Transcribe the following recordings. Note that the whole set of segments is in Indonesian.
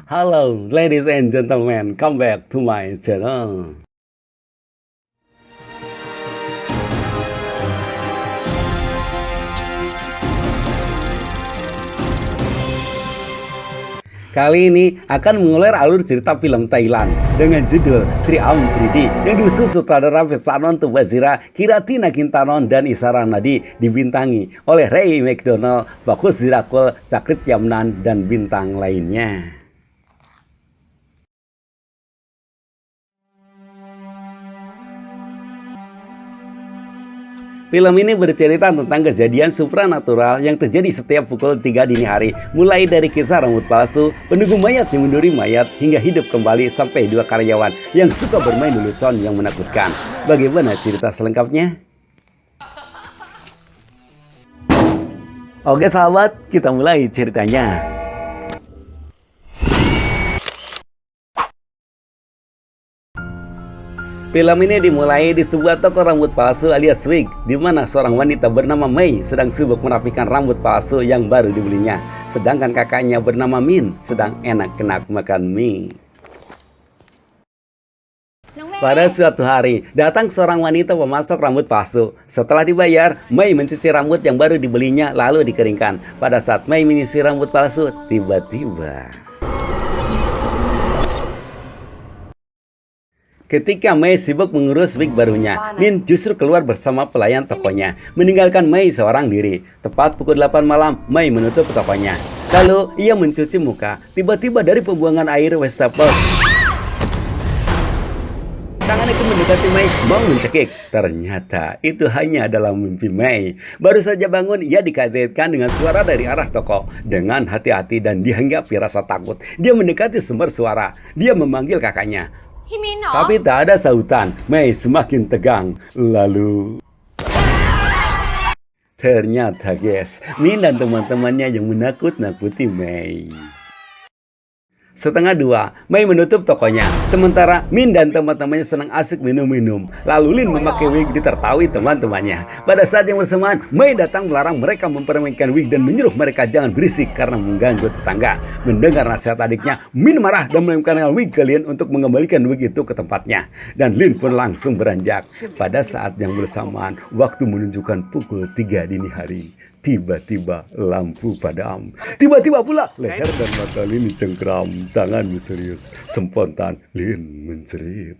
Hello, ladies and gentlemen, come back to my channel. Kali ini akan mengulir alur cerita film Thailand dengan judul Triaum 3D yang disusun sutradara Pesanon Tubazira, Kirati Nagintanon, dan Isara Nadi, dibintangi oleh Ray McDonald, Bagus Zirakul, Sakrit Yamnan, dan bintang lainnya. Film ini bercerita tentang kejadian supranatural yang terjadi setiap pukul 3 dini hari, mulai dari kisah rambut palsu, penunggu mayat yang menduri mayat, hingga hidup kembali sampai 2 karyawan yang suka bermain lelucon yang menakutkan. Bagaimana cerita selengkapnya? Oke sahabat, kita mulai ceritanya. Film ini dimulai di sebuah toko rambut palsu alias wig, di mana seorang wanita bernama Mei sedang sibuk merapikan rambut palsu yang baru dibelinya. Sedangkan kakaknya bernama Min sedang enak-enak makan mie. Pada suatu hari, datang seorang wanita pemasok rambut palsu. Setelah dibayar, Mei mencuci rambut yang baru dibelinya lalu dikeringkan. Pada saat Mei menyisir rambut palsu, tiba-tiba ketika Mei sibuk mengurus wig barunya, Min justru keluar bersama pelayan tokonya, meninggalkan Mei seorang diri. Tepat pukul 8 malam, Mei menutup tokonya. Lalu ia mencuci muka. Tiba-tiba dari pembuangan air wastafel, tangan itu mendekati Mei, mau mencekik. Ternyata itu hanya adalah mimpi Mei. Baru saja bangun, ia dikagetkan dengan suara dari arah toko. Dengan hati-hati dan dihinggapi rasa takut, dia mendekati sumber suara. Dia memanggil kakaknya. Tapi tak ada sautan. Mei semakin tegang. Lalu ternyata guys, Min dan teman-temannya yang menakut-nakuti Mei. Setengah 2, Mei menutup tokonya. Sementara Min dan teman-temannya senang asik minum-minum. Lalu Lin memakai wig ditertaui teman-temannya. Pada saat yang bersamaan, Mei datang melarang mereka mempermainkan wig dan menyuruh mereka jangan berisik karena mengganggu tetangga. Mendengar nasihat adiknya, Min marah dan melemparkan wig ke Lin untuk mengembalikan wig itu ke tempatnya. Dan Lin pun langsung beranjak. Pada saat yang bersamaan, waktu menunjukkan pukul 3 dini hari. Tiba-tiba lampu padam. Tiba-tiba pula leher dan mata Lin dicengkram. Tangan misterius. Spontan Lin menjerit.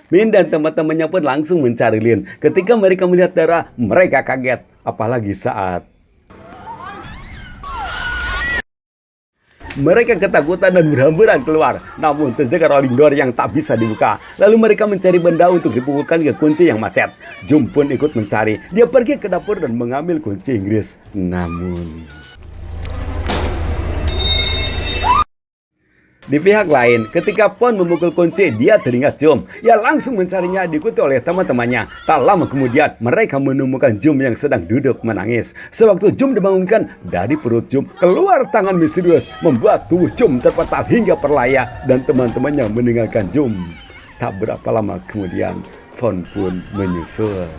Min dan teman-temannya pun langsung mencari Lin. Ketika mereka melihat darah, mereka kaget. Apalagi saat mereka ketakutan dan berhamburan keluar, namun terjaga rolling door yang tak bisa dibuka. Lalu mereka mencari benda untuk dipukulkan ke kunci yang macet. Jum pun ikut mencari. Dia pergi ke dapur dan mengambil kunci Inggris. Namun di pihak lain, ketika Pon memukul kunci, dia teringat Jum. Ia langsung mencarinya, diikuti oleh teman-temannya. Tak lama kemudian, mereka menemukan Jum yang sedang duduk menangis. Sewaktu Jum dibangunkan, dari perut Jum keluar tangan misterius, membuat tubuh Jum terpental hingga perlaya, dan teman-temannya meninggalkan Jum. Tak berapa lama kemudian, Pon pun menyusul.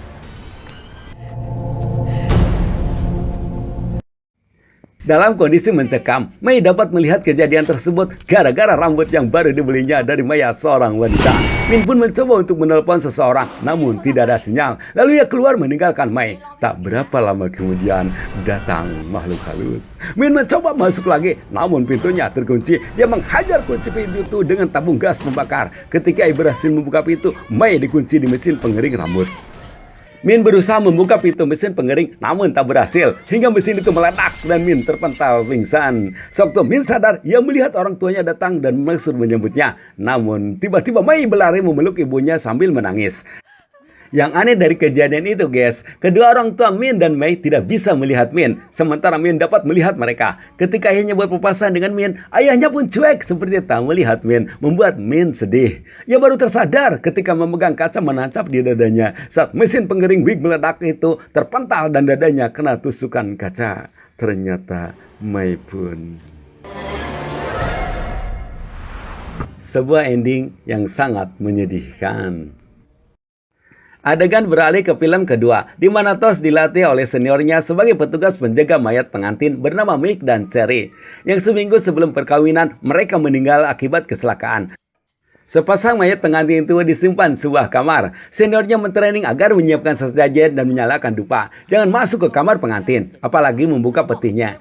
Dalam kondisi mencekam, Mei dapat melihat kejadian tersebut gara-gara rambut yang baru dibelinya dari mayat seorang wanita. Min pun mencoba untuk menelpon seseorang, namun tidak ada sinyal. Lalu ia keluar meninggalkan Mei. Tak berapa lama kemudian, datang makhluk halus. Min mencoba masuk lagi, namun pintunya terkunci. Dia menghajar kunci pintu itu dengan tabung gas membakar. Ketika ia berhasil membuka pintu, Mei dikunci di mesin pengering rambut. Min berusaha membuka pintu mesin pengering, namun tak berhasil. Hingga mesin itu meledak dan Min terpental pingsan. Sewaktu Min sadar, ia melihat orang tuanya datang dan maksud menyambutnya. Namun tiba-tiba Mei berlari memeluk ibunya sambil menangis. Yang aneh dari kejadian itu guys, kedua orang tua Min dan Mei tidak bisa melihat Min, sementara Min dapat melihat mereka. Ketika ayahnya berpapasan dengan Min, ayahnya pun cuek seperti tak melihat Min, membuat Min sedih. Ia baru tersadar ketika memegang kaca menancap di dadanya saat mesin pengering wig meledak itu terpental dan dadanya kena tusukan kaca. Ternyata Mei pun. Sebuah ending yang sangat menyedihkan. Adegan beralih ke film kedua, di mana Tos dilatih oleh seniornya sebagai petugas penjaga mayat pengantin bernama Mick dan Cherry. Yang seminggu sebelum perkawinan, mereka meninggal akibat kecelakaan. Sepasang mayat pengantin itu disimpan di sebuah kamar. Seniornya mentraining agar menyiapkan sesajen dan menyalakan dupa. Jangan masuk ke kamar pengantin, apalagi membuka petinya.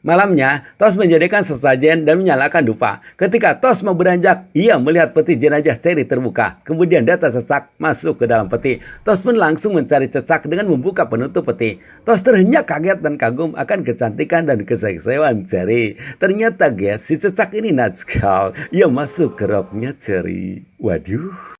Malamnya, Tos menjadikan sesajen dan menyalakan dupa. Ketika Tos mau beranjak, ia melihat peti jenazah Cherry terbuka. Kemudian data cecak masuk ke dalam peti. Tos pun langsung mencari cecak dengan membuka penutup peti. Tos terhenyak kaget dan kagum akan kecantikan dan keseksauan Cherry. Ternyata guys, si cecak ini natskal. Ia masuk ke roknya Cherry. Waduh.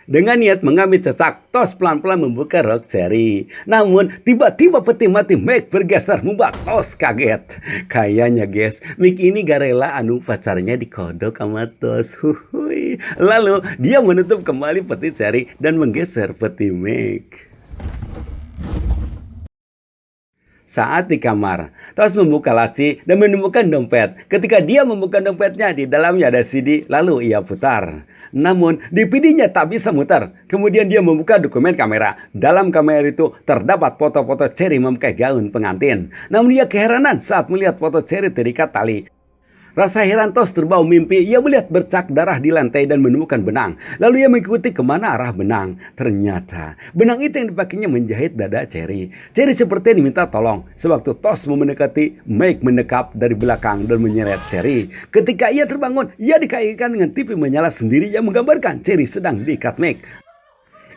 Dengan niat mengambil cecak, Tos pelan-pelan membuka rok Cherry. Namun, tiba-tiba peti mati Mick bergeser membuat Tos kaget. Kayaknya guys, Mick ini gak rela pacarnya dikodok sama Tos. Huhui. Lalu, dia menutup kembali peti Cherry dan menggeser peti Mick. Saat di kamar, Tos membuka laci dan menemukan dompet. Ketika dia membuka dompetnya, di dalamnya ada CD, lalu ia putar. Namun, DVD-nya tak bisa muter. Kemudian dia membuka dokumen kamera. Dalam kamera itu terdapat foto-foto Cherry memakai gaun pengantin. Namun dia keheranan saat melihat foto Cherry terikat tali. Rasa heran Tos terbawa mimpi, ia melihat bercak darah di lantai dan menemukan benang. Lalu ia mengikuti kemana arah benang. Ternyata, benang itu yang dipakainya menjahit dada Cherry. Cherry seperti diminta tolong. Sewaktu Tos mau mendekati, Mick mendekap dari belakang dan menyeret Cherry. Ketika ia terbangun, ia dikaitkan dengan TV menyala sendiri yang menggambarkan Cherry sedang diikat Mick.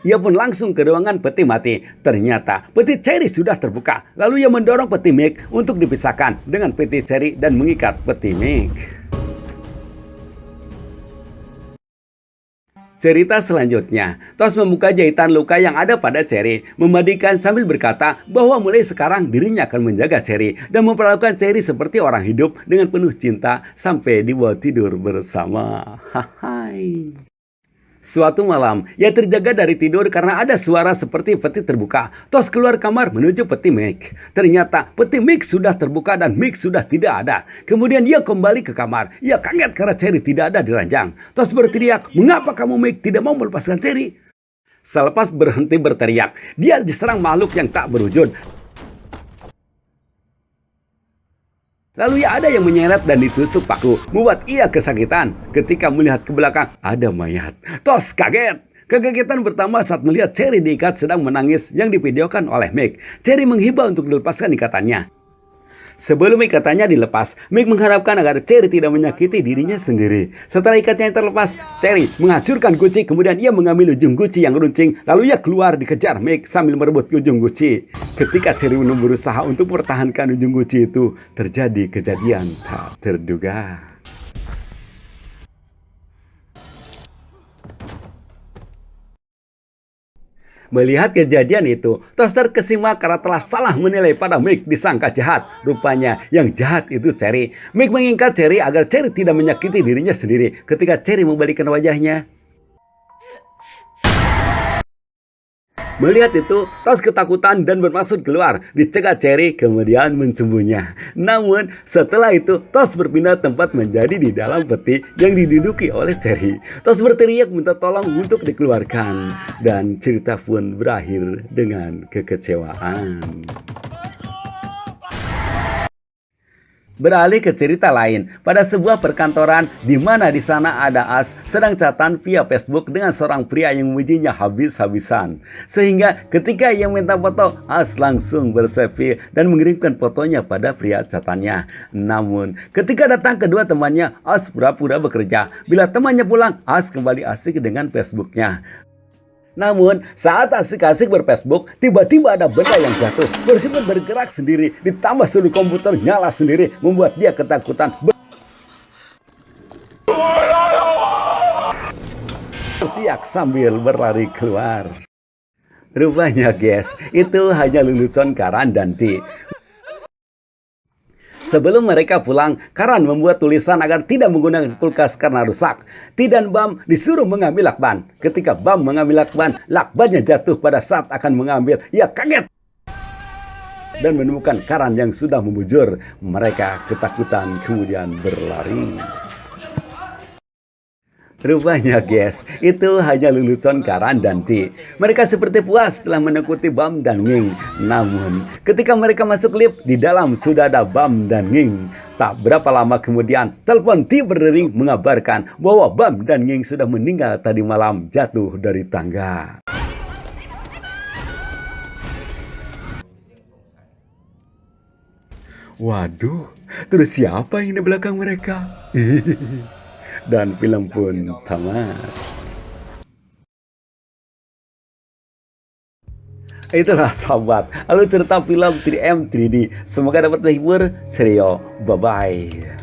Ia pun langsung ke ruangan peti mati. Ternyata peti Cherry sudah terbuka. Lalu ia mendorong peti Mick untuk dipisahkan dengan peti Cherry dan mengikat peti Mick. Cerita selanjutnya, Tos membuka jahitan luka yang ada pada Cherry, memandikan sambil berkata bahwa mulai sekarang dirinya akan menjaga Cherry dan memperlakukan Cherry seperti orang hidup dengan penuh cinta sampai dibawa tidur bersama. Hai. Suatu malam, ia terjaga dari tidur karena ada suara seperti peti terbuka. Tos keluar kamar menuju peti Mick. Ternyata peti Mick sudah terbuka dan Mick sudah tidak ada. Kemudian ia kembali ke kamar. Ia kaget karena Cherry tidak ada di ranjang. Tos berteriak, "Mengapa kamu Mick tidak mau melepaskan Cherry?" Selepas berhenti berteriak, dia diserang makhluk yang tak berwujud. Lalu ada yang menyeret dan ditusuk paku, membuat ia kesakitan. Ketika melihat ke belakang, ada mayat. Tos kaget. Kegagetan pertama saat melihat Cherry diikat sedang menangis yang divideokan oleh Mick. Cherry menghibah untuk dilepaskan ikatannya. Sebelum ikatannya dilepas, Mick mengharapkan agar Cherry tidak menyakiti dirinya sendiri. Setelah ikatnya terlepas, Cherry menghancurkan guci, kemudian ia mengambil ujung guci yang runcing, lalu ia keluar dikejar Mick sambil merebut ujung guci. Ketika Cherry berusaha untuk mempertahankan ujung guci itu, terjadi kejadian tak terduga. Melihat kejadian itu, Tos terkesima karena telah salah menilai pada Mick disangka jahat. Rupanya yang jahat itu Cherry. Mick mengikat Cherry agar Cherry tidak menyakiti dirinya sendiri. Ketika Cherry membalikkan wajahnya, melihat itu, Tos ketakutan dan bermaksud keluar, dicegat Cherry, kemudian mencumbunya. Namun, setelah itu, Tos berpindah tempat menjadi di dalam peti yang diduduki oleh Cherry. Tos berteriak minta tolong untuk dikeluarkan, dan cerita pun berakhir dengan kekecewaan. Beralih ke cerita lain, pada sebuah perkantoran di mana di sana ada As sedang chatan via Facebook dengan seorang pria yang memujinya habis-habisan. Sehingga ketika ia minta foto, As langsung berselfie dan mengirimkan fotonya pada pria chatannya. Namun, ketika datang kedua temannya, As pura-pura bekerja. Bila temannya pulang, As kembali asik dengan Facebooknya. Namun, saat asik-asik berfacebook, tiba-tiba ada benda yang jatuh, bersifat bergerak sendiri, ditambah seluruh komputer nyala sendiri, membuat dia ketakutan. Berteriak sambil berlari keluar. Rupanya guys, itu hanya lelucon Karan dan Ti. Sebelum mereka pulang, Karan membuat tulisan agar tidak menggunakan kulkas karena rusak. Ti dan Bam disuruh mengambil lakban. Ketika Bam mengambil lakban, lakbannya jatuh pada saat akan mengambil. Ia kaget dan menemukan Karan yang sudah membujur. Mereka ketakutan kemudian berlari. Rupanya guys, itu hanya lelucon Karan dan Ti. Mereka seperti puas setelah menakuti Bam dan Nging. Namun, ketika mereka masuk lift, di dalam sudah ada Bam dan Nging. Tak berapa lama kemudian, telepon Ti berdering mengabarkan bahwa Bam dan Nging sudah meninggal tadi malam jatuh dari tangga. Waduh, terus siapa yang di belakang mereka? Dan film pun tamat. Itulah sahabat, alur cerita film 3M 3D. Semoga dapat menghibur. Serio, bye-bye.